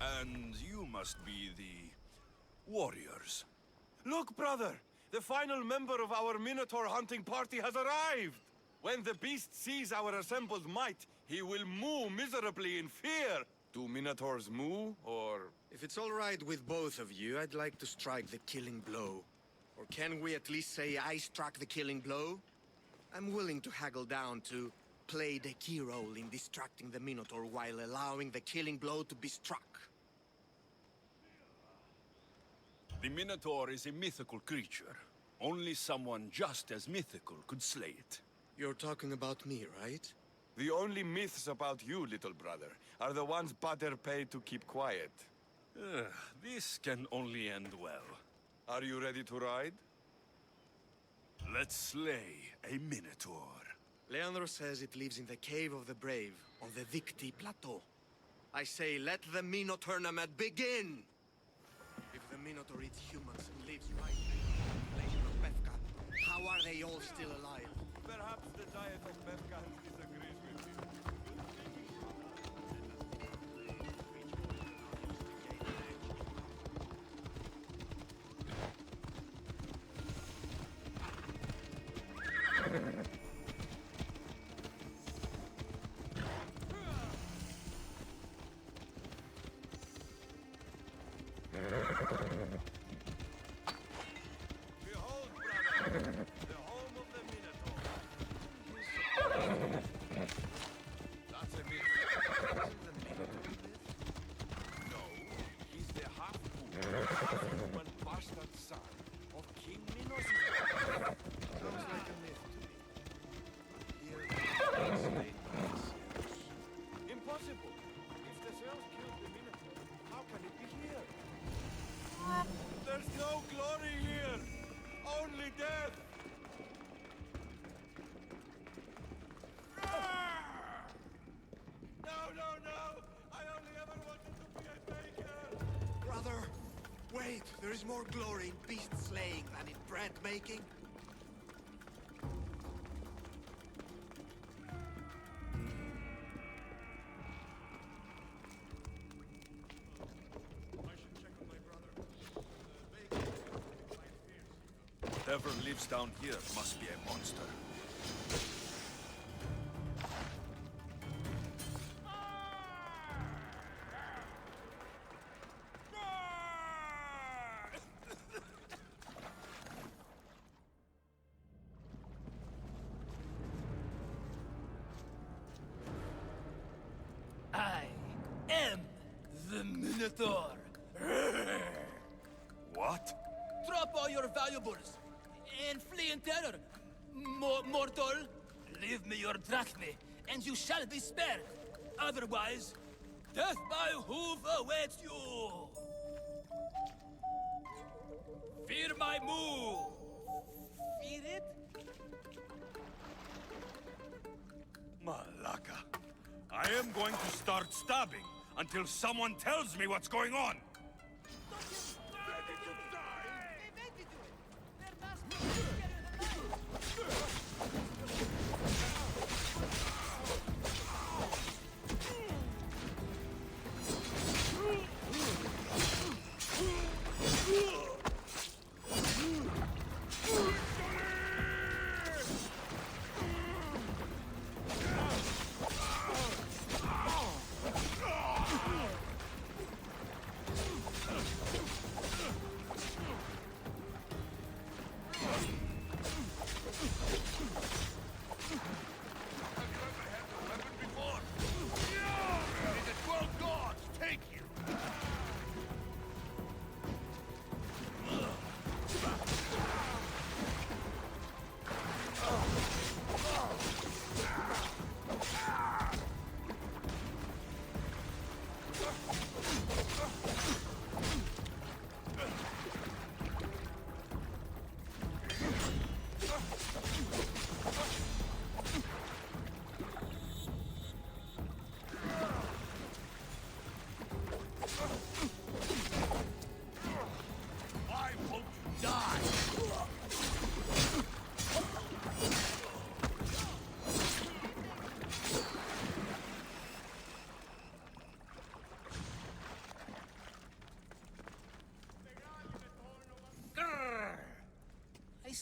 And you must be the... warriors. Look, brother! The final member of our Minotaur hunting party has arrived! When the beast sees our assembled might, he will moo miserably in fear! Do Minotaurs moo, or... If it's all right with both of you, I'd like to strike the killing blow. Or can we at least say I struck the killing blow? I'm willing to haggle down to play the key role in distracting the Minotaur while allowing the killing blow to be struck. The Minotaur is a mythical creature. Only someone just as mythical could slay it. You're talking about me, right? The only myths about you, little brother, are the ones Butter paid to keep quiet. This can only end well. Are you ready to ride? Let's slay a Minotaur. Leandro says it lives in the Cave of the Brave, on the Victi Plateau. I say, let the Minotaur tournament begin! If the Minotaur eats humans and lives right in the population of Befka, how are they all still alive? Perhaps the diet of Befkan disagrees with you. Behold, brother, the home of the Minotaur. That's a myth. Isn't the Minotaur a myth? No, he's the half-human bastard son of King Minos. Sounds like a myth to me. Here, slain by the Zeus. Impossible! If the Zeus killed the Minotaur, how can it be here? There's no glory here! Only death! No! I only ever wanted to be a baker! Brother, wait! There is more glory in beast slaying than in bread making. Whatever lives down here must be a monster. I am the Minotaur. What? Drop all your valuables and flee in terror. Mortal, leave me your drachmae, and you shall be spared. Otherwise, death by hoof awaits you. Fear my move. Fear it? Malaka. I am going to start stabbing until someone tells me what's going on.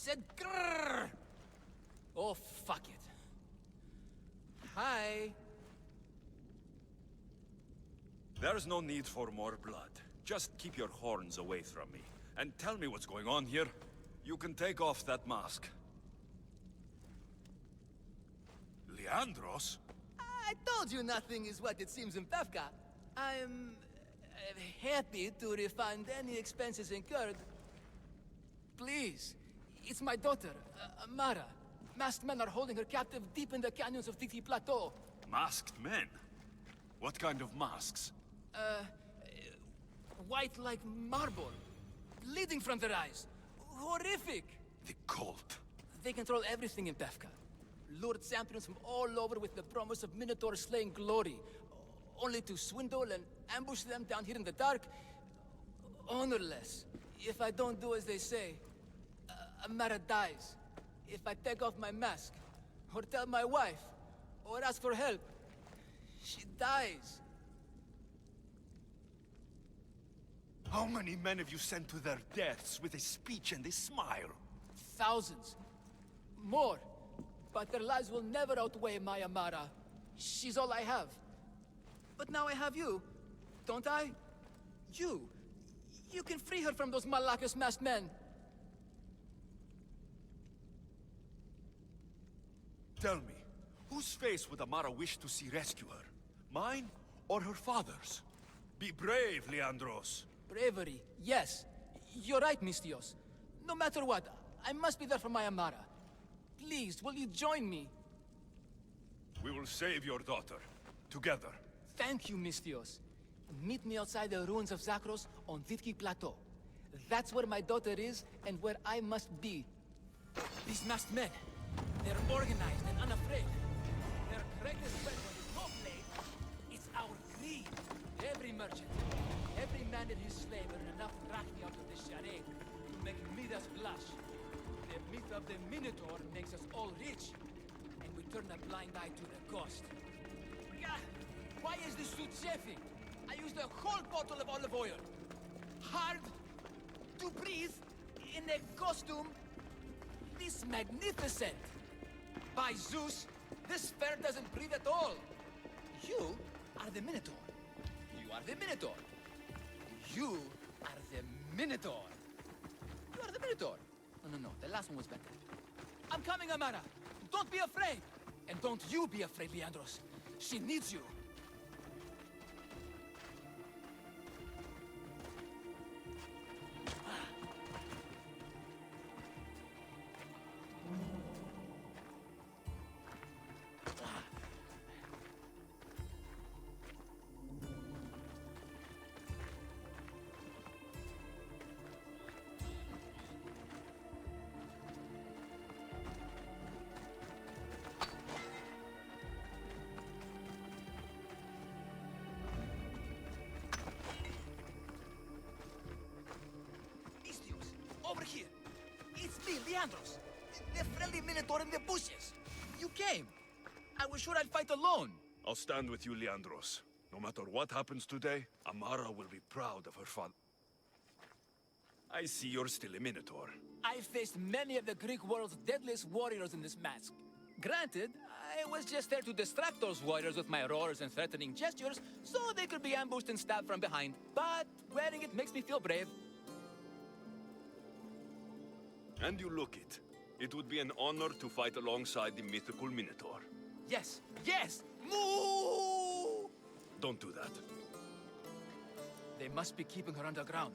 said grrr. Oh, fuck it. Hi. There's no need for more blood. Just keep your horns away from me. And tell me what's going on here. You can take off that mask. Leandros? I told you nothing is what it seems in Pevka. I'm happy to refund any expenses incurred. Please, it's my daughter, Mara. Masked men are holding her captive deep in the canyons of Titi Plateau. Masked men? What kind of masks? White like marble, bleeding from their eyes. Horrific! The cult. They control everything in Pevka. Lured champions from all over with the promise of Minotaur slaying glory, only to swindle and ambush them down here in the dark. Honorless. If I don't do as they say, Amara dies. If I take off my mask, or tell my wife, or ask for help, she dies. How many men have you sent to their deaths with a speech and a smile? Thousands. More. But their lives will never outweigh my Amara. She's all I have. But now I have you, don't I? You. You can free her from those Malakas masked men. Tell me, whose face would Amara wish to see rescue her? Mine or her father's? Be brave, Leandros. Bravery, yes. You're right, Mistios. No matter what, I must be there for my Amara. Please, will you join me? We will save your daughter. Together. Thank you, Mistios. Meet me outside the ruins of Zakros on Vitki Plateau. That's where my daughter is, and where I must be. These masked men, they're organized and unafraid. Their greatest weapon is no blade, it's our greed. Every merchant, every man and his slave earn enough drachmi out of this charade to make Midas blush. The myth of the Minotaur makes us all rich, and we turn a blind eye to the cost. Gah! Why is this suit chafing? I used a whole bottle of olive oil. Hard to breathe in a costume this magnificent. By Zeus, this fair doesn't breathe at all. You are the Minotaur. You are the Minotaur. You are the Minotaur. You are the Minotaur. No, the last one was better. I'm coming, Amara. Don't be afraid. And don't you be afraid, Leandros. She needs you. Over here. It's me, Leandros. The friendly Minotaur in the bushes. You came. I was sure I'd fight alone. I'll stand with you, Leandros. No matter what happens today, Amara will be proud of her father. I see you're still a Minotaur. I faced many of the Greek world's deadliest warriors in this mask. Granted, I was just there to distract those warriors with my roars and threatening gestures, so they could be ambushed and stabbed from behind. But wearing it makes me feel brave. And you look it. It would be an honor to fight alongside the mythical Minotaur. Yes, yes! Moo! Don't do that. They must be keeping her underground.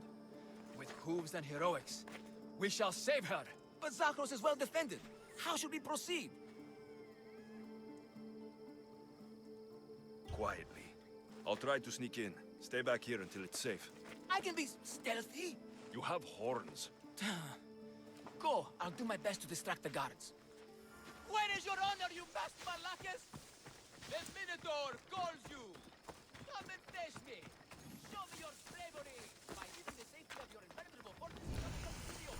With hooves and heroics. We shall save her. But Zakros is well defended. How should we proceed? Quietly. I'll try to sneak in. Stay back here until it's safe. I can be stealthy. You have horns. Go. I'll do my best to distract the guards. Where is your honor, you vast Malakas? The Minotaur calls you. Come and face me. Show me your bravery by leaving the safety of your impenetrable fortress in the studio.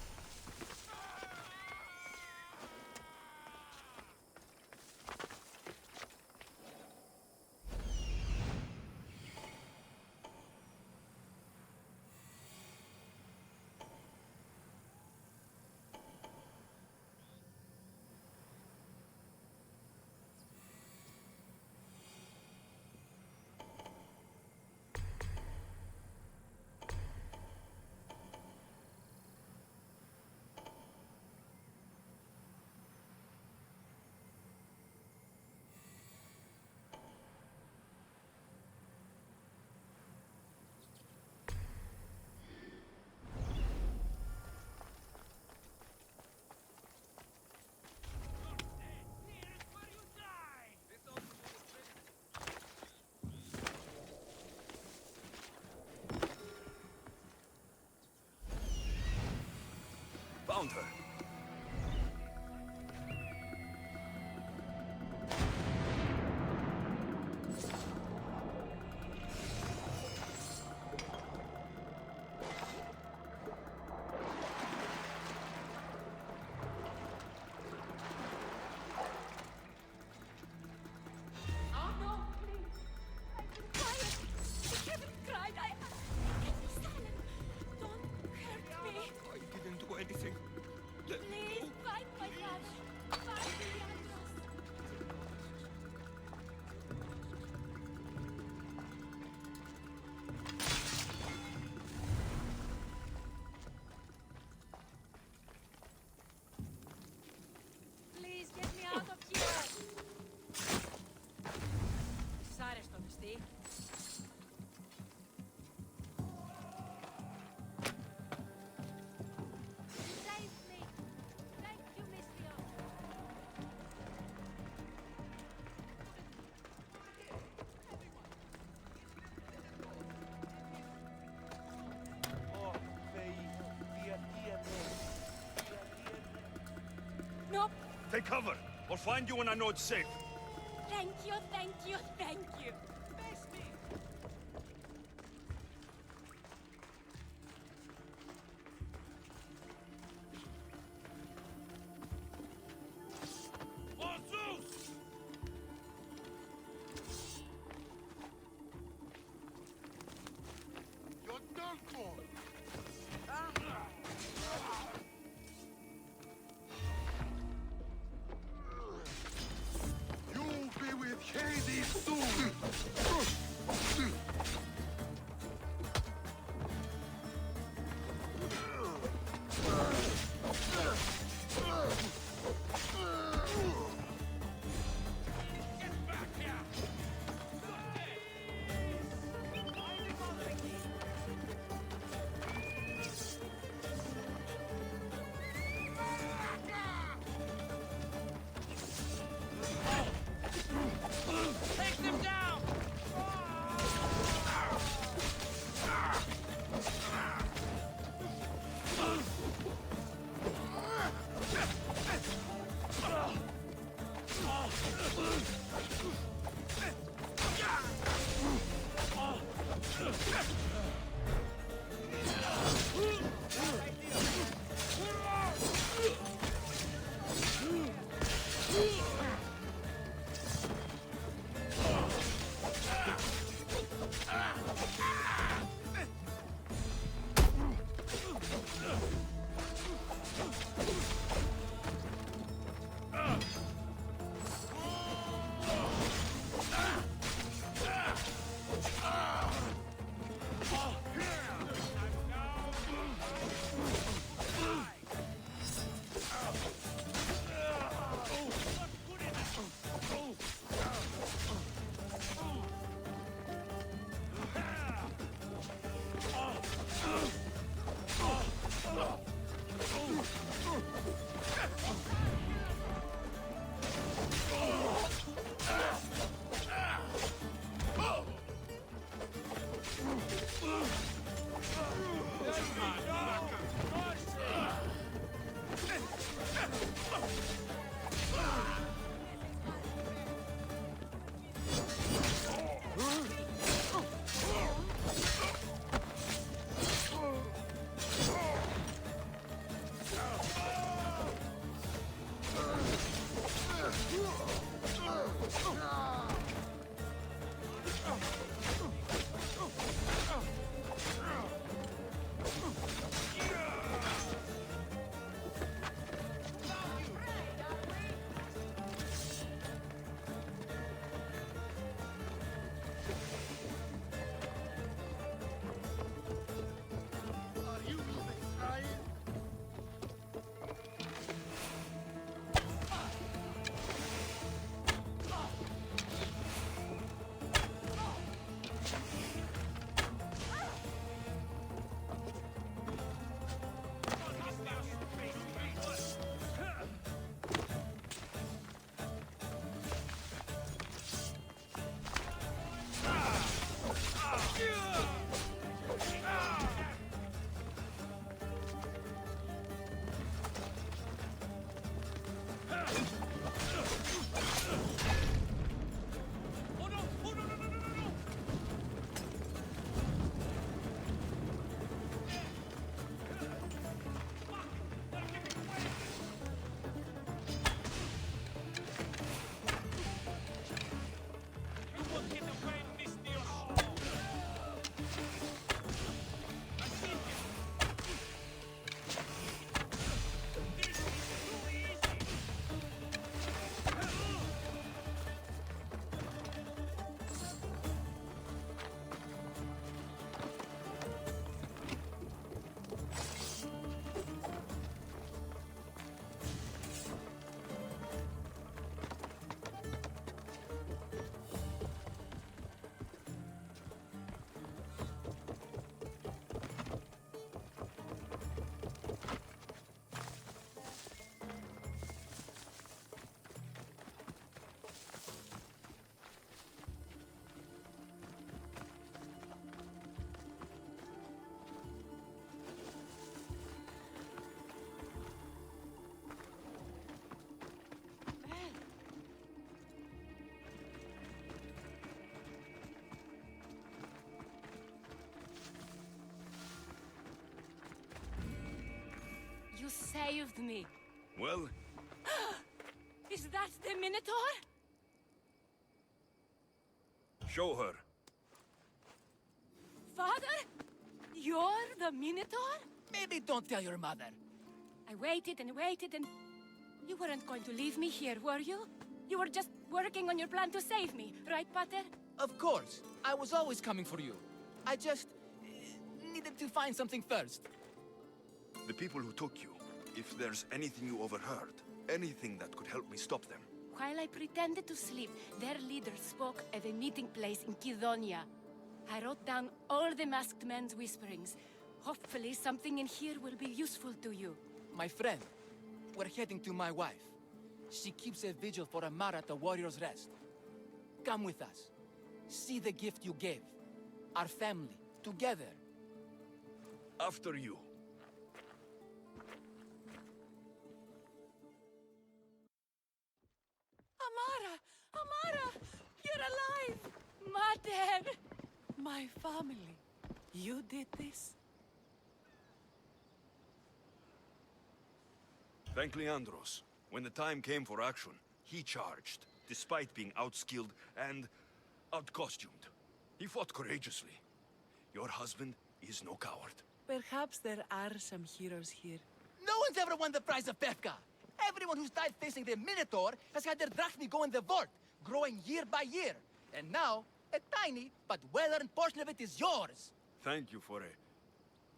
found her. Oh no, please. I've been quiet. I haven't cried. I can be silent. Don't hurt me. I didn't do anything. Let me Please go. fight my father. Fight Leandros. Please get me out of here. Σ' άρεσε το νηστή. Save me. Thank you, Miss Leon. Oh, No, Take cover. I'll find you when I know it's safe. thank you, thank you, thank you. You're done for. You'll be with Hades soon. Take them down! You saved me. Well, Is that the Minotaur? show her. Father? You're the Minotaur? Maybe don't tell your mother. I waited and waited and... You weren't going to leave me here, were you? You were just working on your plan to save me, right, Pater? Of course. I was always coming for you. I just... needed to find something first. The people who took you, if there's anything you overheard, anything that could help me stop them. While I pretended to sleep, their leader spoke of a meeting place in Kidonia. I wrote down all the masked men's whisperings. Hopefully something in here will be useful to you. My friend, we're heading to my wife. She keeps a vigil for Amara at the Warrior's Rest. Come with us. See the gift you gave. Our family, together. After you. Amara! Amara! You're alive! Mater! My family. You did this? Thank Leandros. When the time came for action, he charged, despite being outskilled and outcostumed. He fought courageously. Your husband is no coward. Perhaps there are some heroes here. No one's ever won the prize of Pefka. Everyone who's died facing the Minotaur has had their drachmi go in the vault, growing year by year. And now, a tiny but well-earned portion of it is yours. Thank you for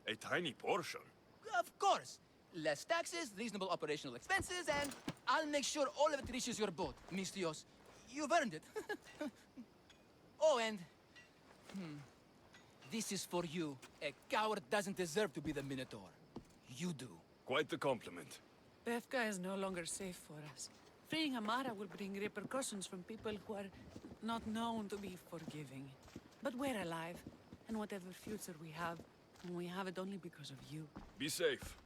a tiny portion. Of course. Less taxes, reasonable operational expenses, and I'll make sure all of it reaches your boat, Mistios. You've earned it. Oh, and... This is for you. A coward doesn't deserve to be the Minotaur. You do. Quite the compliment. Befka is no longer safe for us. Freeing Amara will bring repercussions from people who are not known to be forgiving. But we're alive, and whatever future we have it only because of you. Be safe.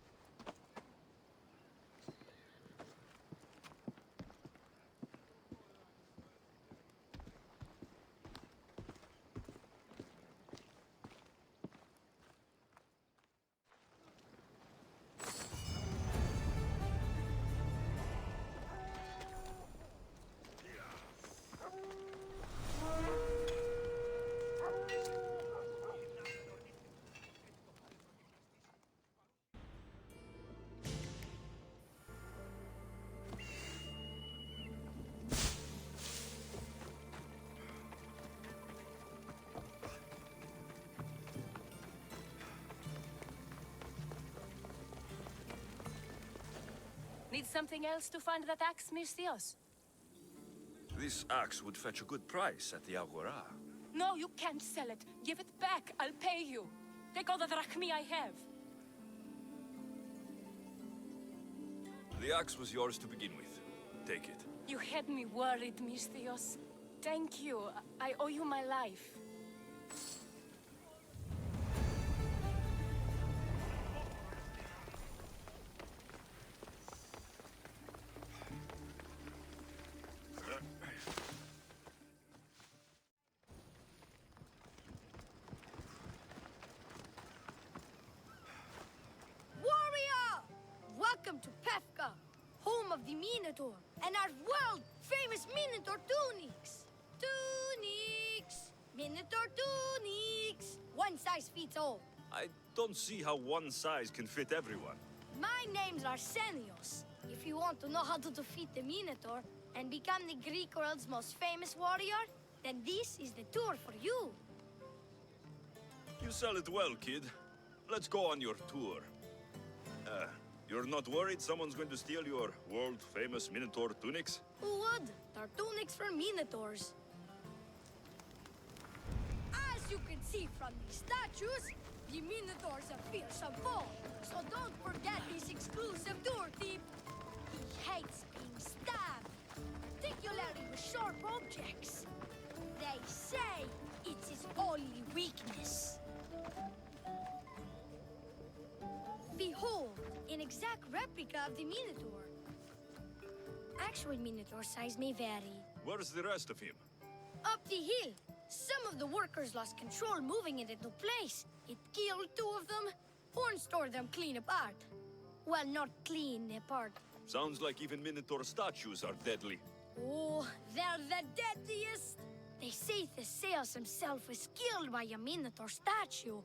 Need something else to find that axe, Mistios? This axe would fetch a good price at the Agora. No, you can't sell it. Give it back. I'll pay you. Take all the drachmi I have. The axe was yours to begin with. Take it. You had me worried, Mistios. Thank you. I owe you my life. Welcome to Pefka, home of the Minotaur, and our world-famous Minotaur tunics. Tunics! Minotaur tunics! One size fits all. I don't see how one size can fit everyone. My name's Arsenios. If you want to know how to defeat the Minotaur and become the Greek world's most famous warrior, then this is the tour for you. You sell it well, kid. Let's go on your tour. You're not worried someone's going to steal your world-famous Minotaur tunics? Who would? They're tunics for Minotaurs. As you can see from these statues, the Minotaur's a fearsome foe. So don't forget this exclusive tour tip. He hates being stabbed, particularly with sharp objects. They say it's his only weakness. Behold, an exact replica of the Minotaur. Actual Minotaur size may vary. Where's the rest of him? Up the hill. Some of the workers lost control moving it into place. It killed two of them. Horns tore them clean apart. Well, not clean apart. Sounds like even Minotaur statues are deadly. Oh, they're the deadliest! They say Theseus himself was killed by a Minotaur statue.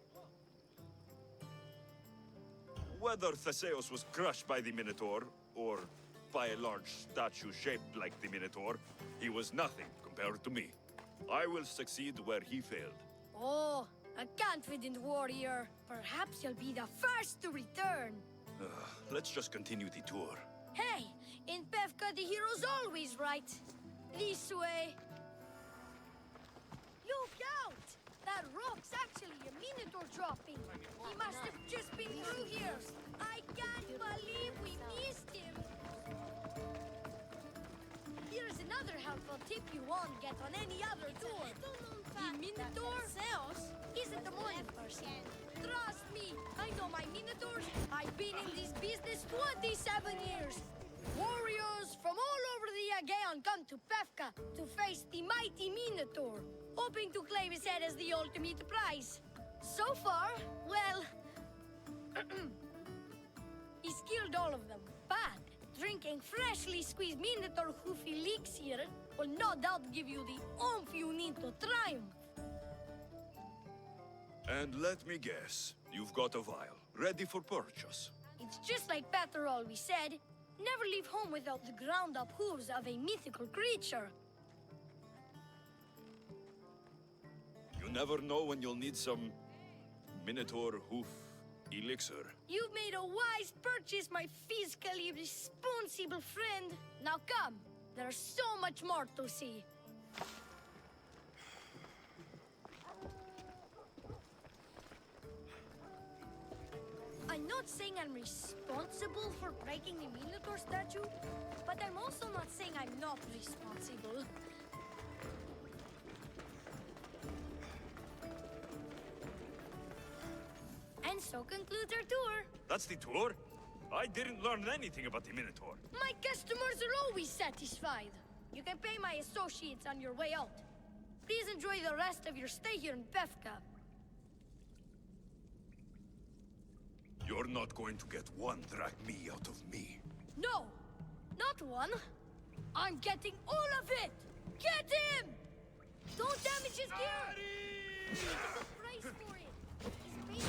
Whether Theseus was crushed by the Minotaur, or by a large statue shaped like the Minotaur, he was nothing compared to me. I will succeed where he failed. Oh, a confident warrior. Perhaps you'll be the first to return. Let's just continue the tour. Hey, in Pevka the hero's always right. This way. Look out! That rock's actually a Minotaur dropping. He must have just been through here. I can't believe we missed him. Here's another helpful tip you won't get on any other tour. The Minotaur isn't a morning person. Trust me, I know my Minotaurs. I've been in this business 27 years. Warriors from all over the Aegean come to Pevka to face the mighty Minotaur, hoping to claim his head as the ultimate prize. So far, well, he's killed all of them. But drinking freshly squeezed Minotaur hoof elixir will no doubt give you the oomph you need to triumph. And let me guess, you've got a vial, ready for purchase. It's just like Peter always said, never leave home without the ground-up hooves of a mythical creature. You never know when you'll need some Minotaur hoof elixir. You've made a wise purchase, my fiscally responsible friend. Now come, there's so much more to see. I'm not saying I'm responsible for breaking the Minotaur statue, but I'm also not saying I'm not responsible. And so concludes our tour. That's the tour? I didn't learn anything about the Minotaur. My customers are always satisfied. You can pay my associates on your way out. Please enjoy the rest of your stay here in Pevka. You're not going to get one drachme out of me. No, not one. I'm getting all of it! Get him! Don't damage his gear! He needs a good price for it. He's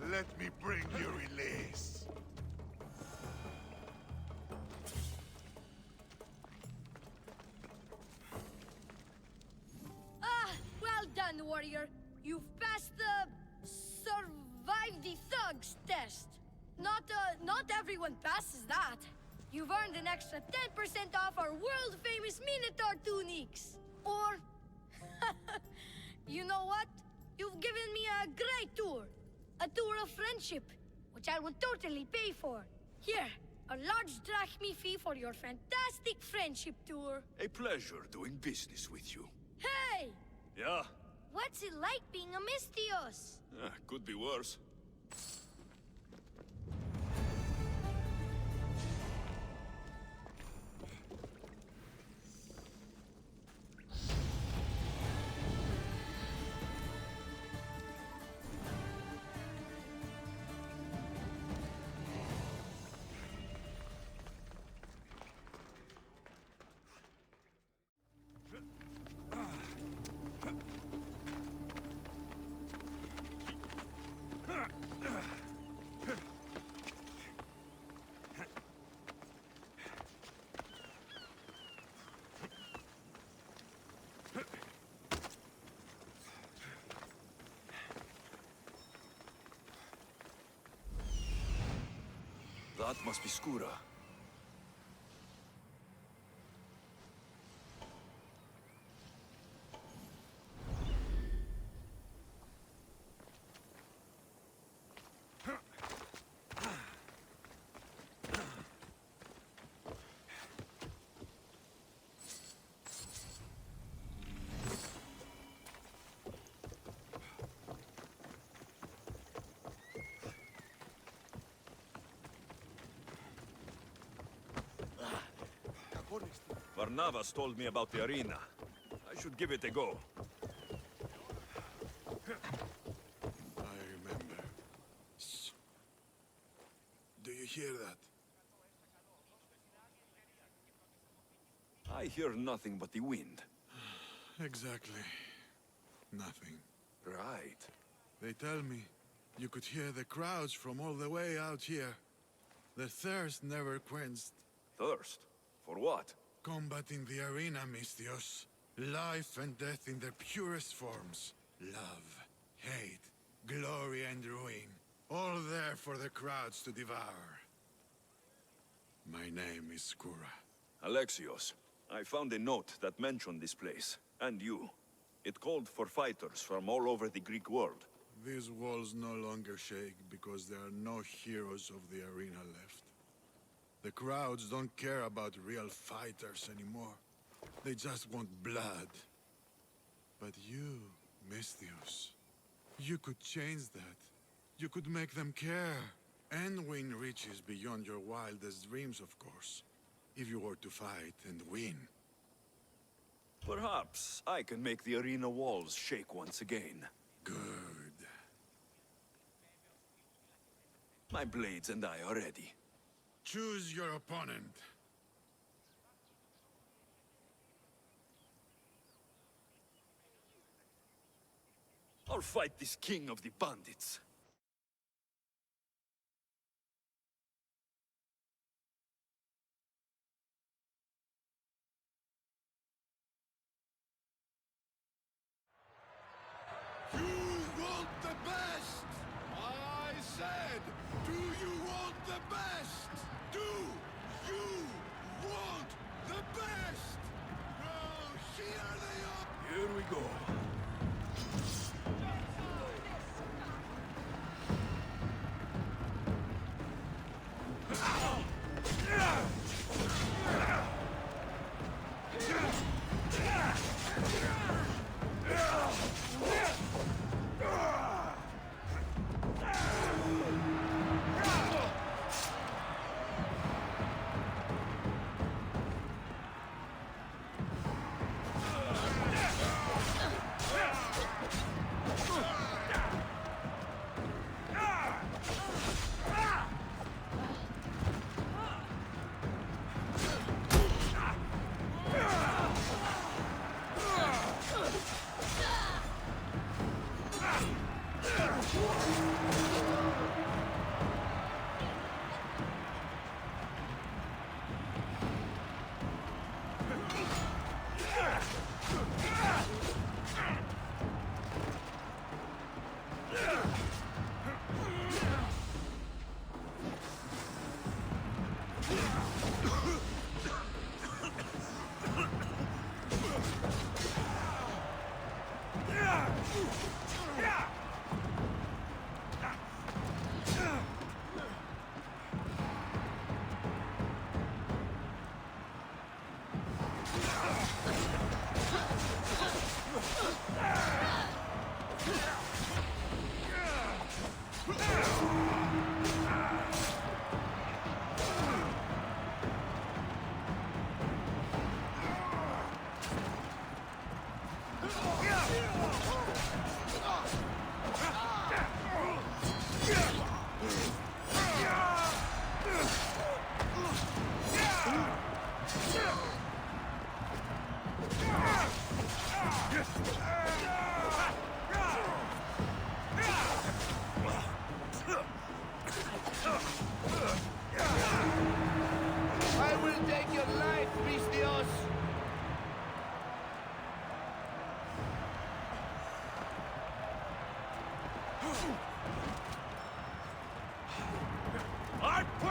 Let me bring you release. well done, warrior. You've passed the survive the thugs test. Not everyone passes that. You've earned an extra 10% off our world-famous Minotaur tunics. Or, you know what? You've given me a great tour. A tour of friendship, which I will totally pay for. Here, a large drachme fee for your fantastic friendship tour. A pleasure doing business with you. Hey! Yeah? What's it like being a Mystios? Could be worse. That must be Skura. Varnavas told me about the arena. I should give it a go. I remember. Do you hear that? I hear nothing but the wind. Exactly. Nothing. Right. They tell me you could hear the crowds from all the way out here. The thirst never quenched. Thirst? For what? Combat in the arena, Misthios. Life and death in their purest forms. Love, hate, glory and ruin. All there for the crowds to devour. My name is Skura. Alexios, I found a note that mentioned this place, and you. It called for fighters from all over the Greek world. These walls no longer shake because there are no heroes of the arena left. The crowds don't care about real fighters anymore. They just want blood. But you, Misthios, you could change that. You could make them care. And win riches beyond your wildest dreams, of course. If you were to fight and win. Perhaps I can make the arena walls shake once again. Good. My blades and I are ready. Choose your opponent. I'll fight this king of the bandits. You want the best! I said, do you want the best? Do you want the best? Oh, here they are! Here we go.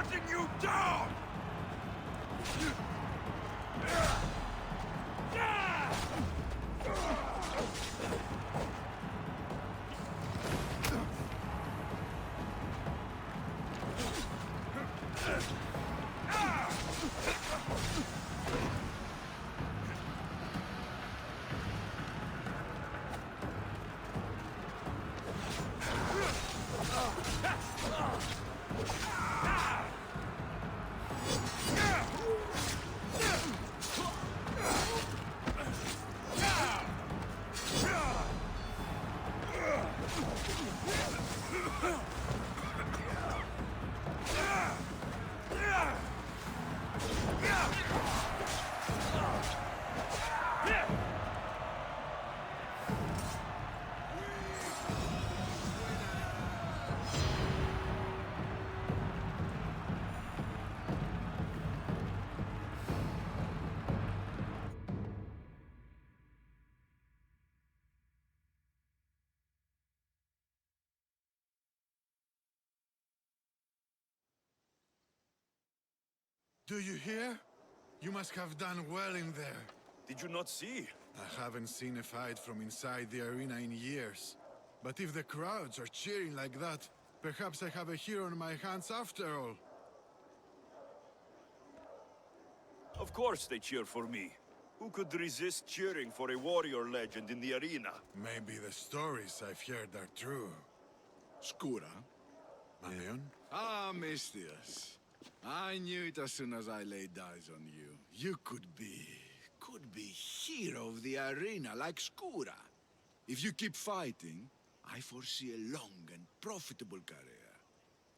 cutting you down! Do you hear? You must have done well in there. Did you not see? I haven't seen a fight from inside the arena in years. But if the crowds are cheering like that, perhaps I have a hero on my hands after all. Of course they cheer for me. Who could resist cheering for a warrior legend in the arena? Maybe the stories I've heard are true. Skura? Marion? Ah, Mistius. I knew it as soon as I laid eyes on you. You could be hero of the arena like Skura. If you keep fighting, I foresee a long and profitable career.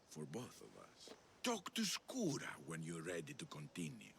For both of us. Talk to Skura when you're ready to continue.